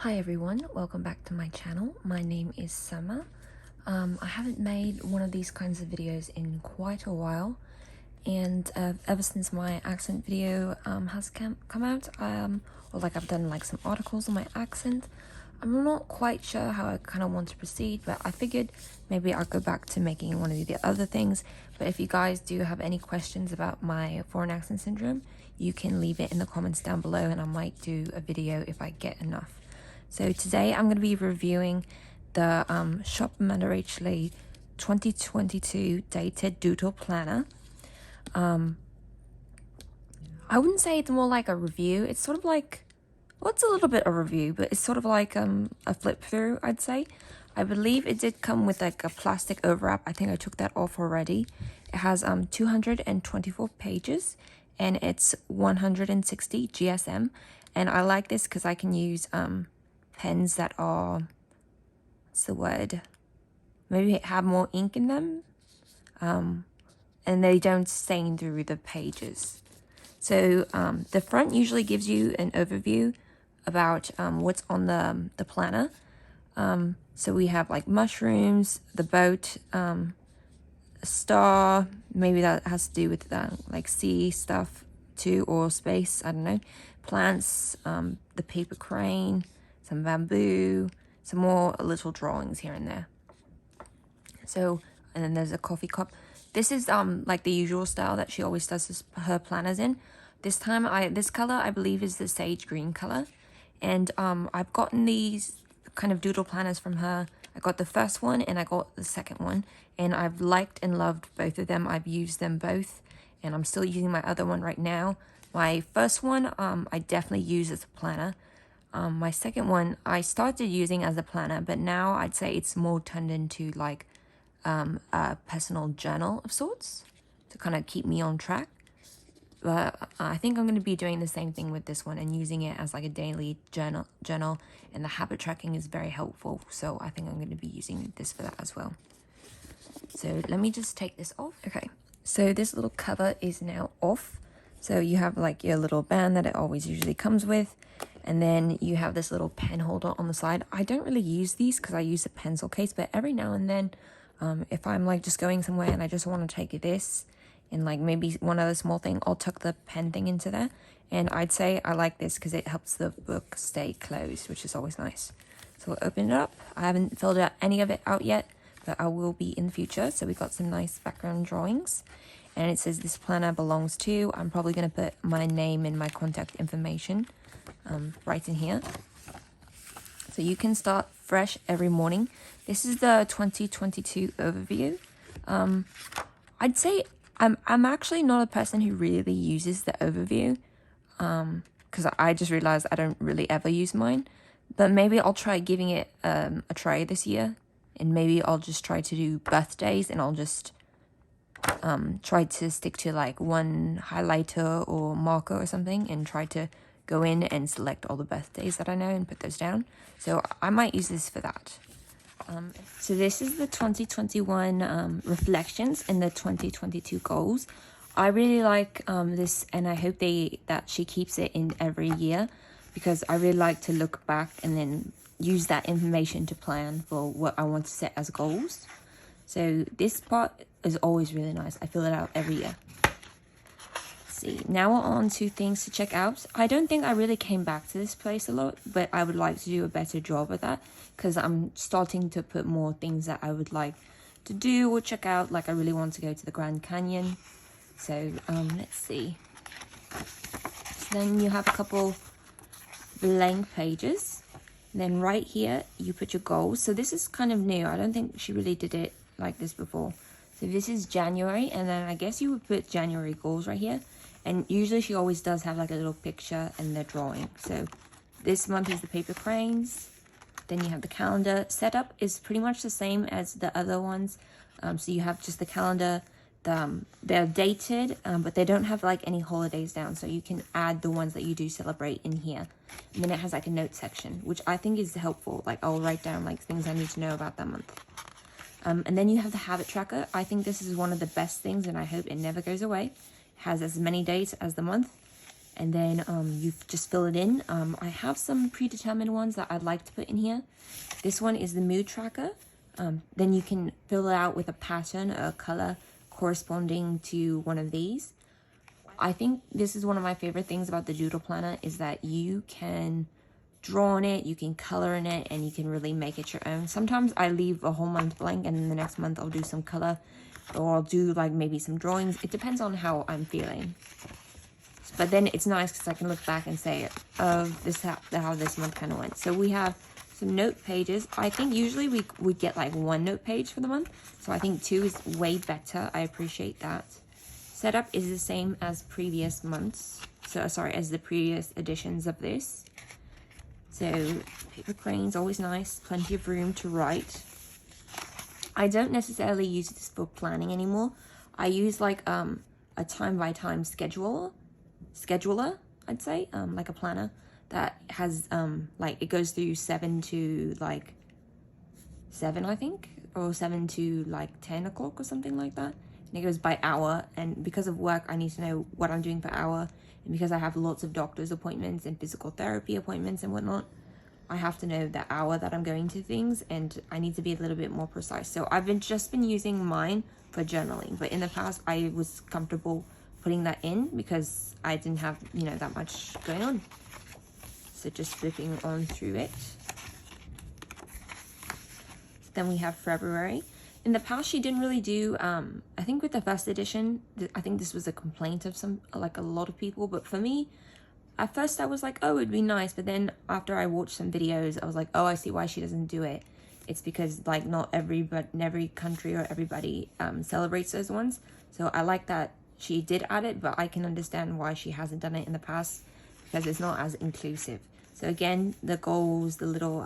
Hi everyone, welcome back to my channel. My name is Summer. I haven't made one of these kinds of videos in quite a while, and ever since my accent video has come out, or like I've done like some articles on my accent. I'm not quite sure how I kind of want to proceed, but I figured maybe I'll go back to making one of the other things. But if you guys do have any questions about my foreign accent syndrome, you can leave it in the comments down below and I might do a video if I get enough. So today I'm going to be reviewing the Shop Rach 2022 Dated Doodle Planner. I wouldn't say it's more like a review. It's sort of like, well, it's a little bit of a review, but it's sort of like a flip through, I'd say. I believe it did come with like a plastic overwrap. I think I took that off already. It has 224 pages and it's 160 GSM. And I like this because I can use pens that are, what's the word, maybe have more ink in them, and they don't stain through the pages. So the front usually gives you an overview about what's on the planner. So we have like mushrooms, the boat, a star, maybe that has to do with like sea stuff too, or space, I don't know, plants, the paper crane, some bamboo, some more little drawings here and there. So, and then there's a coffee cup. This is like the usual style that she always does her planners in. This time, this color I believe is the sage green color, and I've gotten these kind of doodle planners from her. I got the first one and I got the second one, and I've liked and loved both of them. I've used them both, and I'm still using my other one right now. My first one I definitely use as a planner. My second one I started using as a planner, but now I'd say it's more turned into like a personal journal of sorts to kind of keep me on track. But I think I'm going to be doing the same thing with this one and using it as like a daily journal, and the habit tracking is very helpful. So I think I'm going to be using this for that as well. So let me just take this off. Okay, so this little cover is now off. So you have like your little band that it always usually comes with. And then you have this little pen holder on the side. I don't really use these because I use a pencil case, but every now and then, if I'm like just going somewhere and I just want to take this and like maybe one other small thing, I'll tuck the pen thing into there. And I'd say I like this because it helps the book stay closed, which is always nice. So we'll open it up. I haven't filled out any of it out yet, but I will be in the future. So we got some nice background drawings. And it says this planner belongs to. I'm probably going to put my name and my contact information right in here. So you can start fresh every morning. This is the 2022 overview. I'd say I'm actually not a person who really uses the overview, because I just realized I don't really ever use mine. But maybe I'll try giving it a try this year, and maybe I'll just try to do birthdays, and I'll just try to stick to like one highlighter or marker or something and try to go in and select all the birthdays that I know and put those down. So I might use this for that. So this is the 2021 reflections and the 2022 goals. I really like this, and I hope that she keeps it in every year, because I really like to look back and then use that information to plan for what I want to set as goals. So this part is always really nice. I fill it out every year. See, now we're on to things to check out. I don't think I really came back to this place a lot, but I would like to do a better job of that, because I'm starting to put more things that I would like to do or check out. Like I really want to go to the Grand Canyon. So let's see. So then you have a couple blank pages. And then right here you put your goals. So this is kind of new. I don't think she really did it like this before. So this is January, and then I guess you would put January goals right here. And usually she always does have like a little picture and the drawing. So this month is the paper cranes. Then you have the calendar. Setup is pretty much the same as the other ones. So you have just the calendar. They're dated, but they don't have like any holidays down. So you can add the ones that you do celebrate in here. And then it has like a note section, which I think is helpful. Like I'll write down like things I need to know about that month. And then you have the habit tracker. I think this is one of the best things, and I hope it never goes away. It has as many days as the month, and then you just fill it in. I have some predetermined ones that I'd like to put in here. This one is the mood tracker. Then you can fill it out with a pattern, a color corresponding to one of these. I think this is one of my favorite things about the Doodle Planner, is that you can draw on it, you can color in it, and you can really make it your own. Sometimes I leave a whole month blank, and then the next month I'll do some color, or I'll do like maybe some drawings. It depends on how I'm feeling. But then it's nice because I can look back and say, oh, this how this month kind of went. So we have some note pages. I think usually we get like 1 note page for the month. So I think 2 is way better. I appreciate that. Setup is the same as previous months. So sorry, as the previous editions of this. So paper cranes, always nice. Plenty of room to write. I don't necessarily use this for planning anymore. I use like a time by time scheduler, I'd say, like a planner that has like it goes through 7 to like 7, I think, or 7 to like 10 o'clock or something like that. And it goes by hour, and because of work I need to know what I'm doing per hour, and because I have lots of doctor's appointments and physical therapy appointments and whatnot, I have to know the hour that I'm going to things, and I need to be a little bit more precise. So I've just been using mine for journaling, but in the past I was comfortable putting that in because I didn't have, you know, that much going on. So just flipping on through it. Then we have February. In the past, she didn't really do, I think with the first edition, I think this was a complaint of a lot of people, but for me, at first I was like, oh, it'd be nice, but then after I watched some videos, I was like, oh, I see why she doesn't do it. It's because like not every country or everybody celebrates those ones. So I like that she did add it, but I can understand why she hasn't done it in the past, because it's not as inclusive. So again, the goals, the little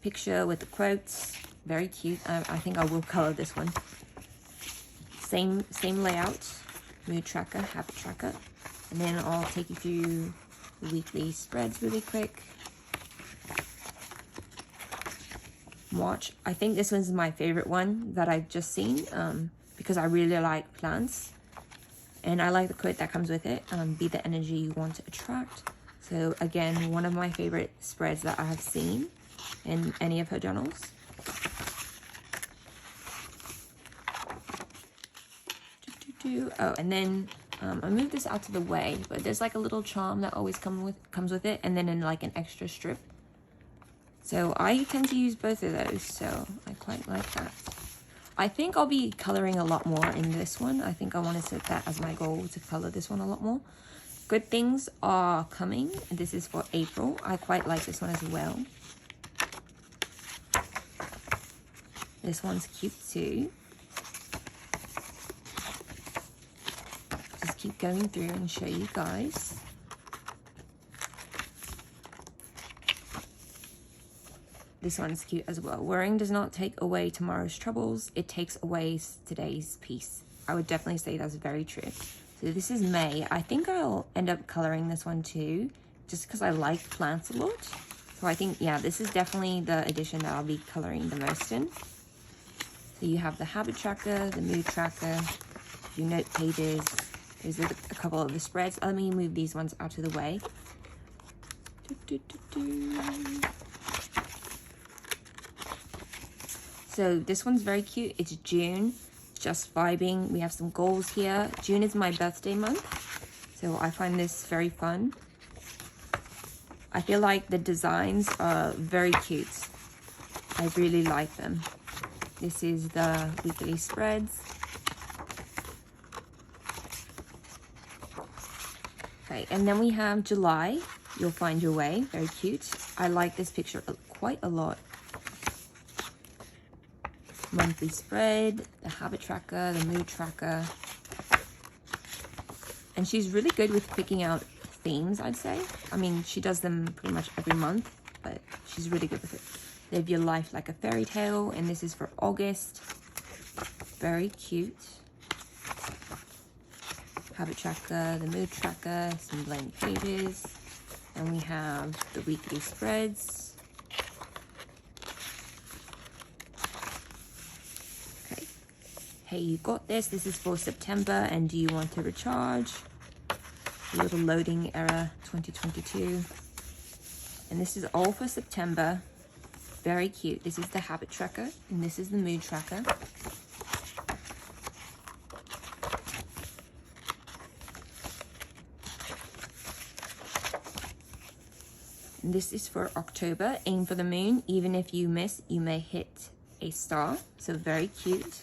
picture with the quotes, very cute. I think I will color this one. Same layout, mood tracker, habit tracker, and then I'll take you through the weekly spreads really quick. March, I think this one's my favorite one that I've just seen, because I really like plants, and I like the quote that comes with it, be the energy you want to attract. So again, one of my favorite spreads that I have seen in any of her journals. Oh, and then I moved this out of the way, but there's like a little charm that always comes with it, and then in like an extra strip. So I tend to use both of those, so I quite like that. I think I'll be coloring a lot more in this one. I think I want to set that as my goal, to color this one a lot more. Good things are coming. This is for April. I quite like this one as well. This one's cute too. Just keep going through and show you guys. This one's cute as well. Worrying does not take away tomorrow's troubles. It takes away today's peace. I would definitely say that's very true. So this is May. I think I'll end up coloring this one too, just because I like plants a lot. So I think, yeah, this is definitely the edition that I'll be coloring the most in. So you have the habit tracker, the mood tracker, your note pages. There's a couple of the spreads. Let me move these ones out of the way. So this one's very cute. It's June, just vibing. We have some goals here. June is my birthday month, so I find this very fun. I feel like the designs are very cute. I really like them. This is the weekly spreads. Okay, and then we have July. You'll find your way. Very cute. I like this picture quite a lot. Monthly spread, the habit tracker, the mood tracker. And she's really good with picking out themes, I'd say. I mean, she does them pretty much every month, but she's really good with it. Live your life like a fairy tale, and this is for August. Very cute. Habit tracker, the mood tracker, some blank pages. And we have the weekly spreads. Hey, you got this. This is for September, and do you want to recharge? a little loading error 2022. And this is all for September. Very cute. This is the habit tracker and this is the mood tracker. And this is for October. Aim for the moon. Even if you miss, you may hit a star. So very cute.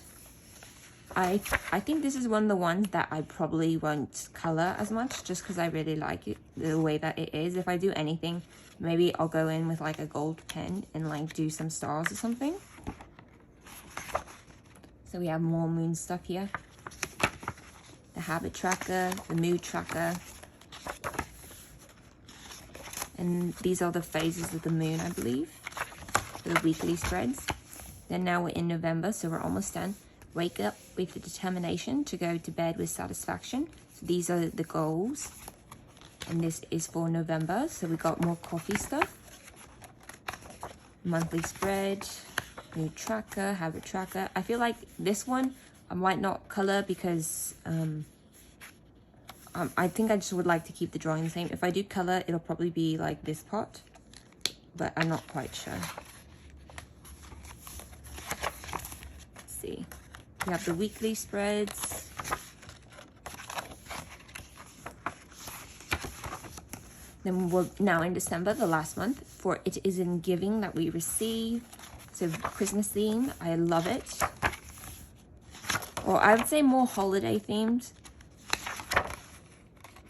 I think this is one of the ones that I probably won't color as much just because I really like it the way that it is. If I do anything, maybe I'll go in with like a gold pen and like do some stars or something. So we have more moon stuff here. The habit tracker, the mood tracker. And these are the phases of the moon, I believe, for the weekly spreads. Then now we're in November, so we're almost done. Wake up with the determination to go to bed with satisfaction. So these are the goals. And this is for November. So we got more coffee stuff. Monthly spread, mood tracker, habit tracker. I feel like this one I might not color because I think I just would like to keep the drawing the same. If I do color, it'll probably be like this part, but I'm not quite sure. Let's see. We have the weekly spreads. Then we're now in December, the last month, for it is in giving that we receive. So Christmas theme, I love it. Or I would say more holiday themed,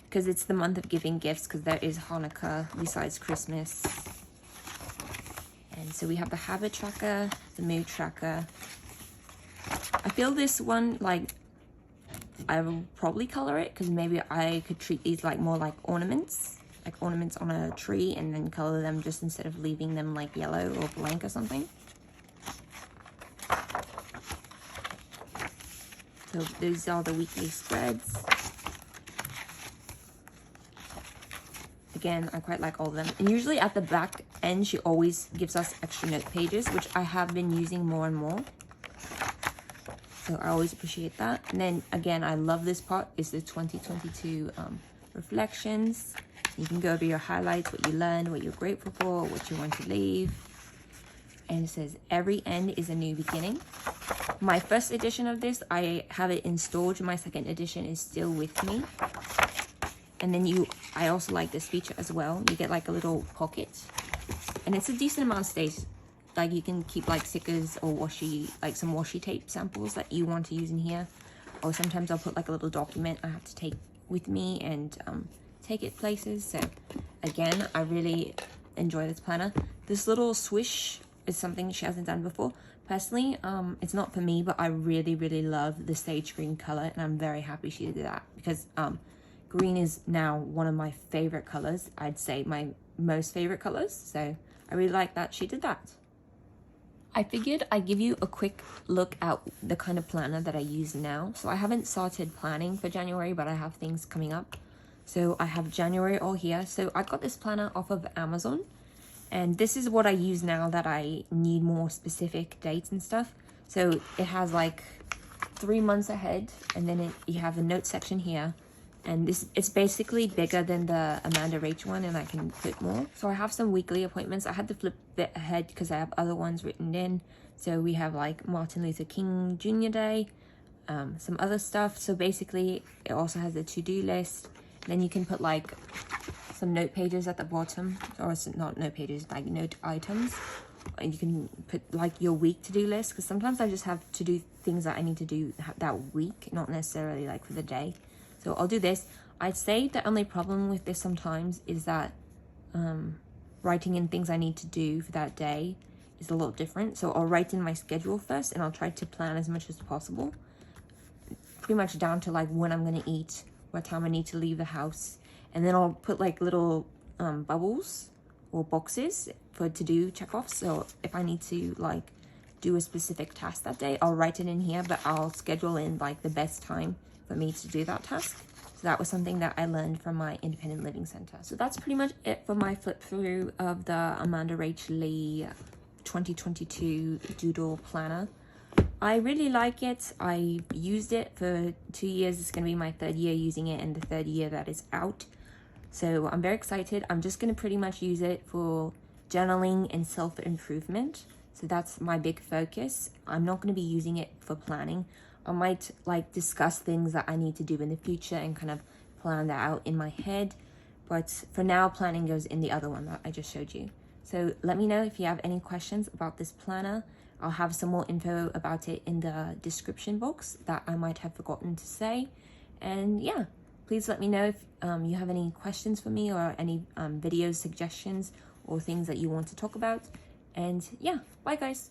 because it's the month of giving gifts, because there is Hanukkah besides Christmas. And so we have the habit tracker, the mood tracker. I feel this one, like, I will probably color it, because maybe I could treat these like more like ornaments on a tree, and then color them just instead of leaving them like yellow or blank or something. So these are the weekly spreads. Again, I quite like all of them. And usually at the back end, she always gives us extra note pages, which I have been using more and more. So I always appreciate that. And then again, I love this part, is the 2022 reflections. You can go over your highlights, what you learned, what you're grateful for, what you want to leave. And it says, every end is a new beginning. My first edition of this, I have it in storage. My second edition is still with me. And then I also like this feature as well. You get like a little pocket. And it's a decent amount of space. Like you can keep like stickers or washi, like some washi tape samples that you want to use in here. Or sometimes I'll put like a little document I have to take with me and take it places. So again, I really enjoy this planner. This little swish is something she hasn't done before. Personally, it's not for me, but I really, really love the sage green color, and I'm very happy she did that because green is now one of my favorite colors. I'd say my most favorite colors. So I really like that she did that. I figured I'd give you a quick look at the kind of planner that I use now. So I haven't started planning for January, but I have things coming up. So I have January all here. So I got this planner off of Amazon. And this is what I use now that I need more specific dates and stuff. So it has like 3 months ahead. And then you have a note section here. And it's basically bigger than the Amanda Rach one, and I can put more. So I have some weekly appointments. I had to flip it ahead because I have other ones written in. So we have like Martin Luther King Jr. Day, some other stuff. So basically it also has a to-do list. Then you can put like some note pages at the bottom, or it's not note pages, like note items. And you can put like your week to-do list, because sometimes I just have to do things that I need to do that week, not necessarily like for the day. So I'll do this. I'd say the only problem with this sometimes is that writing in things I need to do for that day is a little different. So I'll write in my schedule first, and I'll try to plan as much as possible. Pretty much down to like when I'm gonna eat, what time I need to leave the house. And then I'll put like little bubbles or boxes for to-do check-offs. So if I need to like do a specific task that day, I'll write it in here, but I'll schedule in like the best time for me to do that task. So that was something that I learned from my independent living center. So that's pretty much it for my flip through of the Amanda Rach Lee 2022 Doodle Planner. I really like it. I used it for 2 years. It's going to be my 3rd year using it and the 3rd year that is out. So I'm very excited. I'm just going to pretty much use it for journaling and self-improvement. So that's my big focus. I'm not going to be using it for planning. I might like discuss things that I need to do in the future and kind of plan that out in my head. But for now, planning goes in the other one that I just showed you. So let me know if you have any questions about this planner. I'll have some more info about it in the description box that I might have forgotten to say. And yeah, please let me know if you have any questions for me or any video suggestions or things that you want to talk about. And yeah, bye guys.